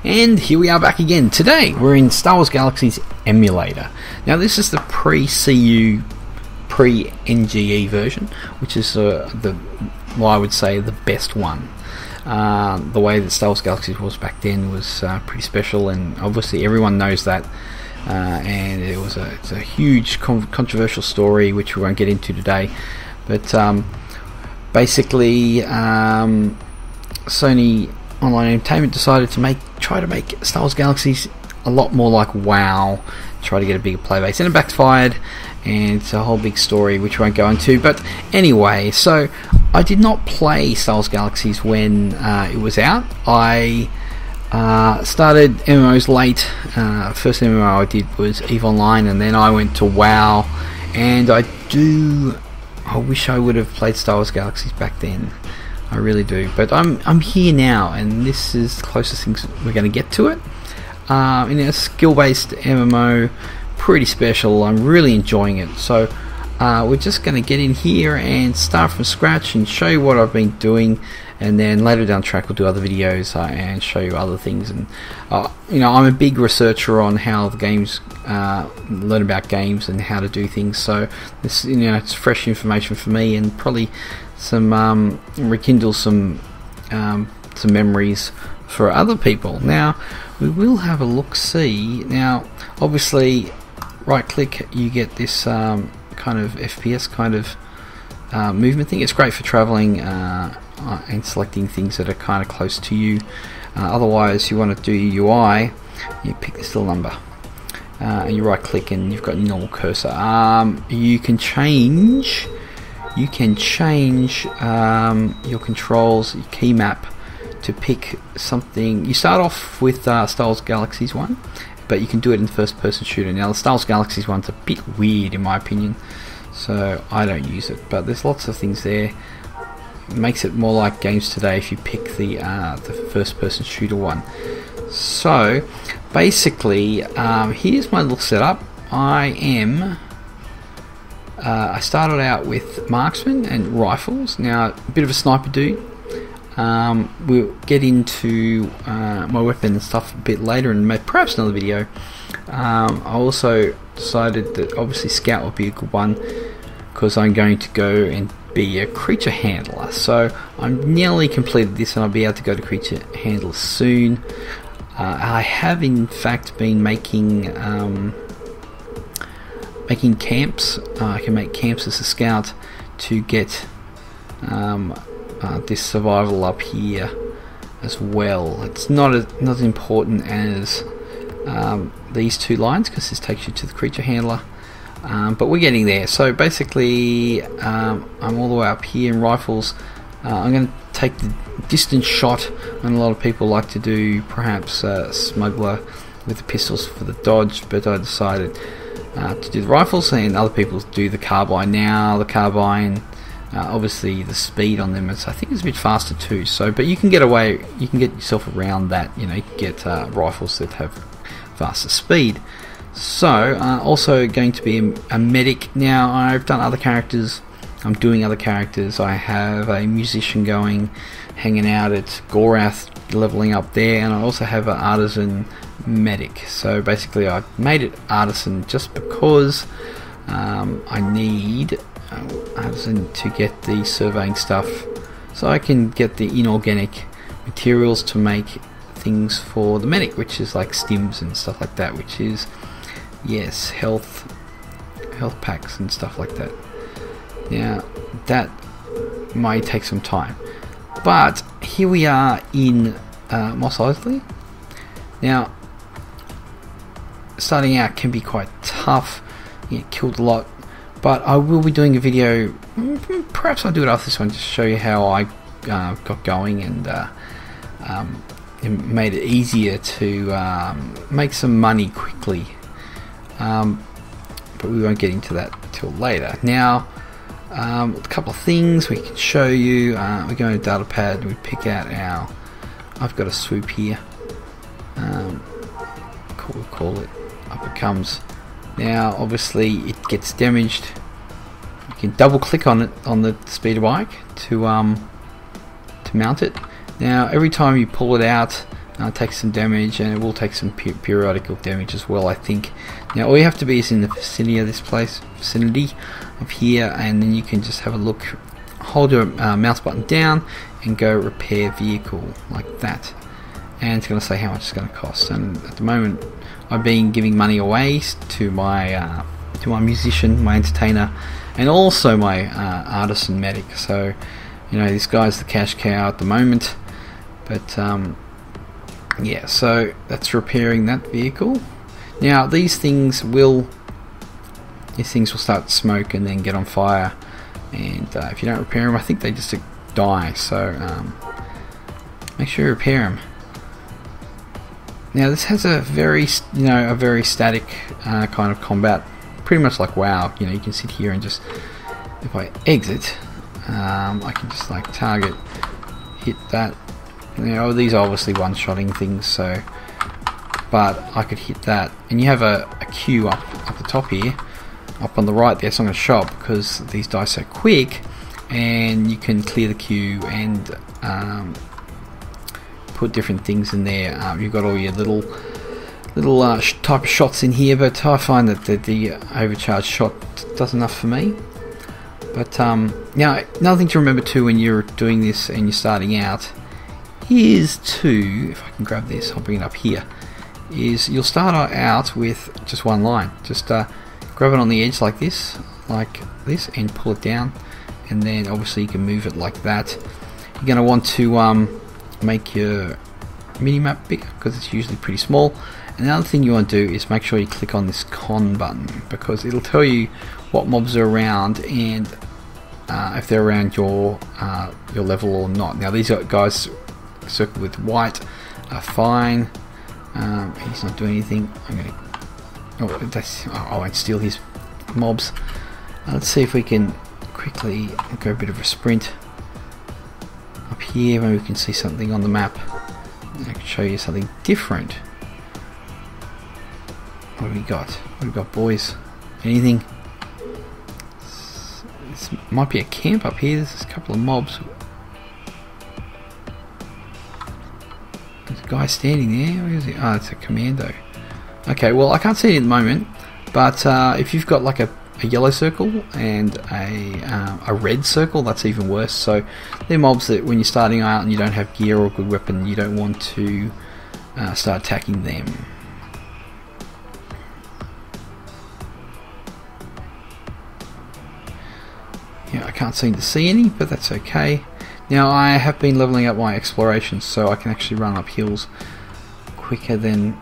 And here we are back again. Today we're in Star Wars Galaxies Emulator. Now this is the PreCU pre-NGE version, which is well, I would say the best one. The way that Star Wars Galaxies was back then was pretty special, and obviously everyone knows that. And it's a huge controversial story which we won't get into today. But basically, Sony Online Entertainment decided to try to make Star Wars Galaxies a lot more like WoW, try to get a bigger player base, and it backfired, and it's a whole big story which we won't go into. But anyway, so I did not play Star Wars Galaxies when it was out. I started MMOs late. First MMO I did was EVE Online, and then I went to WoW, and I wish I would have played Star Wars Galaxies back then. I really do, but I'm here now, and this is the closest things we're going to get to it. In a skill-based MMO, pretty special. I'm really enjoying it. So we're just going to get in here and start from scratch and show you what I've been doing, and then later down the track we'll do other videos and show you other things. And you know, I'm a big researcher on how the games learn about games and how to do things. So this, you know, it's fresh information for me, and probably some rekindle some memories for other people. Now we will have a look see. Now obviously right click, you get this kind of FPS kind of movement thing. It's great for traveling and selecting things that are kind of close to you. Otherwise, you want to do your UI, you pick this little number and you right click, and you've got your normal cursor. You can change your controls, your key map, to pick something. You start off with Star Wars Galaxies 1, but you can do it in first person shooter. Now the Star Wars Galaxies one's a bit weird in my opinion, so I don't use it, but there's lots of things there. It makes it more like games today if you pick the first person shooter one. So basically, here's my little setup. I started out with marksman and rifles. Now a bit of a sniper dude. We'll get into my weapon and stuff a bit later, and perhaps another video. I also decided that obviously scout would be a good one, because I'm going to go and be a creature handler. So I'm nearly completed this, and I'll be able to go to creature handler soon. I have in fact been making camps. I can make camps as a scout to get this survival up here as well. It's not as important as these two lines, because this takes you to the creature handler, but we're getting there. So basically, I'm all the way up here in rifles. I'm going to take the distance shot, and a lot of people like to do perhaps smuggler with the pistols for the dodge, but I decided to do the rifles, and other people do the carbine. Now the carbine, obviously the speed on them is, I think, is a bit faster too. So, but you can get yourself around that. You know, you can get rifles that have faster speed. So, also going to be a medic. Now I've done other characters. I'm doing other characters. I have a musician going, hanging out at Gorath, leveling up there, and I also have an artisan medic. So basically I made it artisan just because I need artisan to get the surveying stuff, so I can get the inorganic materials to make things for the medic, which is like stims and stuff like that, which is, yes, health packs and stuff like that. Now that might take some time, but here we are in Mos Eisley. Now starting out can be quite tough. You get killed a lot, but I will be doing a video, perhaps I'll do it after this one, just to show you how I got going, and it made it easier to make some money quickly, but we won't get into that till later. Now a couple of things we can show you. We go into data pad, we pick out I've got a swoop here, we'll call it, up it comes. Now obviously it gets damaged. You can double click on it on the speeder bike to mount it. Now every time you pull it out, takes some damage, and it will take some periodical damage as well, I think. Now all you have to be is in the vicinity of this place, up here, and then you can just have a look, hold your mouse button down and go repair vehicle like that, and it's going to say how much it's going to cost. And at the moment I've been giving money away to my musician, my entertainer, and also my artist and medic. So you know, this guy's the cash cow at the moment. But yeah, so that's repairing that vehicle. Now these things will start to smoke and then get on fire, and if you don't repair them, I think they just die. So make sure you repair them. Now this has a very static kind of combat, pretty much like WoW. You know, you can sit here and just, if I exit, I can just like target, hit that. You know, these are obviously one-shotting things, so, but I could hit that, and you have a queue up the top here, up on the right there. So I'm going to shot because these die so quick, and you can clear the queue and put different things in there. You've got all your little type of shots in here, but I find that the overcharged shot does enough for me. But now another thing to remember too when you're doing this and you're starting out is to, if I can grab this, I'll bring it up here, is you'll start out with just one line. Just grab it on the edge like this, and pull it down, and then obviously you can move it like that. You're going to want to make your minimap bigger because it's usually pretty small. And the other thing you want to do is make sure you click on this con button, because it'll tell you what mobs are around and if they're around your level or not. Now these guys circled with white are fine. He's not doing anything. I'm gonna, I won't steal his mobs. Let's see if we can quickly go a bit of a sprint up here. Maybe we can see something on the map. I can show you something different. What have we got? What have we got, boys? Anything? This might be a camp up here. There's a couple of mobs. There's a guy standing there. Where is he? Oh, it's a commando. Okay, well I can't see it at the moment, but if you've got like a yellow circle and a red circle, that's even worse. So they're mobs that when you're starting out and you don't have gear or good weapon, you don't want to start attacking them. Yeah, I can't seem to see any, but that's okay. Now I have been leveling up my exploration, so I can actually run up hills quicker than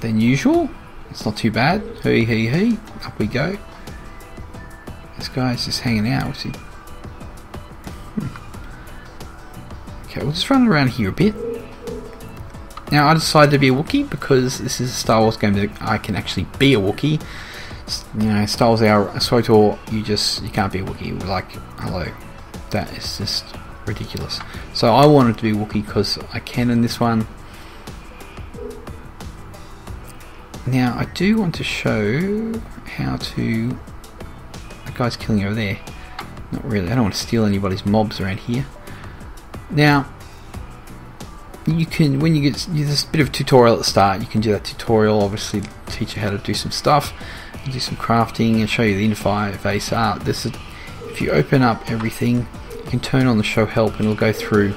usual. It's not too bad. Hey, up we go. This guy's just hanging out. What's he? Okay, we'll just run around here a bit. Now I decided to be a Wookiee because this is a Star Wars game that I can actually be a Wookiee. You know, Star Wars SWGEMU, you can't be a Wookiee. Like, hello, that is just ridiculous. So I wanted to be a Wookiee because I can in this one. Now I do want to show how to. That guy's killing over there. Not really. I don't want to steal anybody's mobs around here. Now you can, when you get, there's a bit of a tutorial at the start. You can do that tutorial. Obviously, teach you how to do some stuff, do some crafting, and show you the interface. This is, if you open up everything, you can turn on the show help, and it'll go through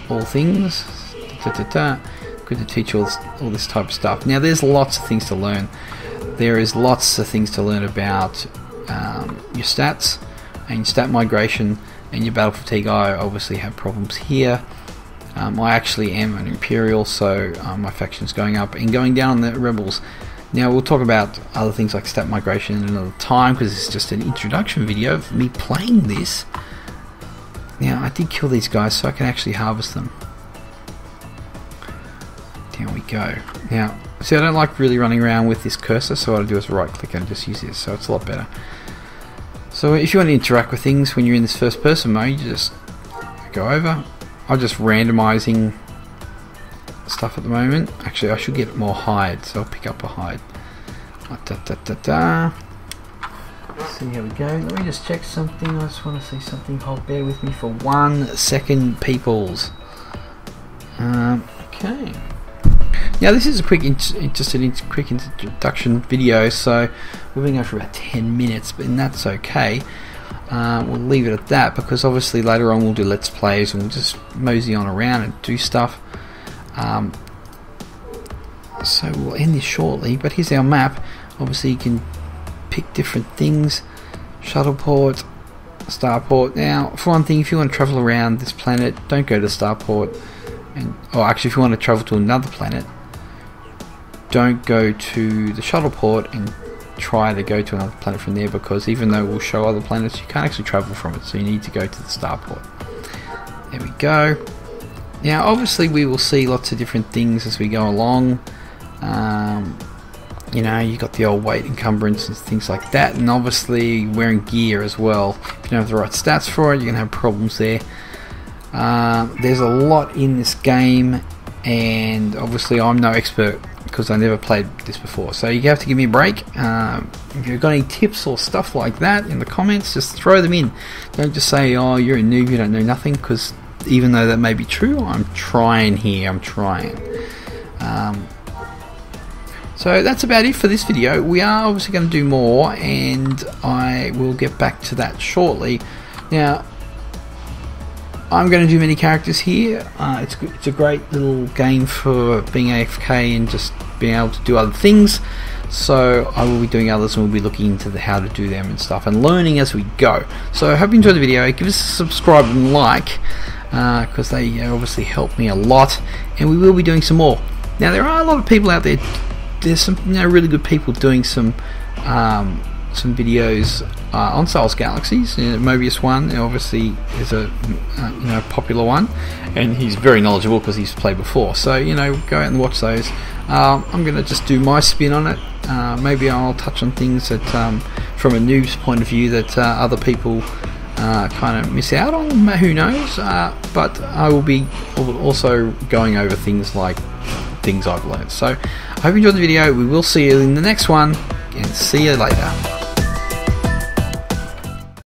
all things. Good to teach all this type of stuff. Now there's lots of things to learn. There is lots of things to learn about your stats and your stat migration and your battle fatigue. I obviously have problems here. I actually am an Imperial, so my faction's going up and going down on the Rebels. Now we'll talk about other things like stat migration in another time, because it's just an introduction video of me playing this. Now I did kill these guys, so I can actually harvest them. There we go. Now, see, I don't like really running around with this cursor, so what I do is right click and just use this, so it's a lot better. So if you want to interact with things when you're in this first person mode, you just go over. I'm just randomizing stuff at the moment. Actually, I should get more hide, so I'll pick up a hide. Let's see how we go. Let me just check something. I just want to see something. Hold, bear with me for 1 second, peoples. Okay. Now this is a quick quick introduction video, so we've been going for about 10 minutes, but that's okay. We'll leave it at that because obviously later on we'll do let's plays and we'll just mosey on around and do stuff. So we'll end this shortly, but here's our map. Obviously you can pick different things. Shuttleport, starport. Now for one thing, if you want to travel around this planet, don't go to starport. Actually if you want to travel to another planet, don't go to the shuttleport and try to go to another planet from there, because even though it will show other planets, you can't actually travel from it, so you need to go to the starport. There we go. Now obviously we will see lots of different things as we go along. You know, you got the old weight encumbrance and things like that, and obviously wearing gear as well. If you don't have the right stats for it, you're gonna have problems there. There's a lot in this game, and obviously I'm no expert because I never played this before, so you have to give me a break. If you've got any tips or stuff like that in the comments, just throw them in. Don't just say, oh, you're a noob, you don't know nothing, because even though that may be true, I'm trying here, I'm trying. So that's about it for this video. We are obviously going to do more, and I will get back to that shortly. Now I'm going to do many characters here. It's a great little game for being AFK and just being able to do other things. So I will be doing others, and we'll be looking into how to do them and stuff, and learning as we go. So I hope you enjoyed the video. Give us a subscribe and like, because they obviously help me a lot, and we will be doing some more. Now there are a lot of people out there. There's some really good people doing some videos on Wars Galaxies. Mobius one obviously is a popular one, and he's very knowledgeable because he's played before. So go out and watch those. I'm gonna just do my spin on it. Maybe I'll touch on things that from a noob's point of view that other people kind of miss out on. Who knows? But I will be also going over things like things I've learned. So I hope you enjoyed the video. We will see you in the next one, and see you later.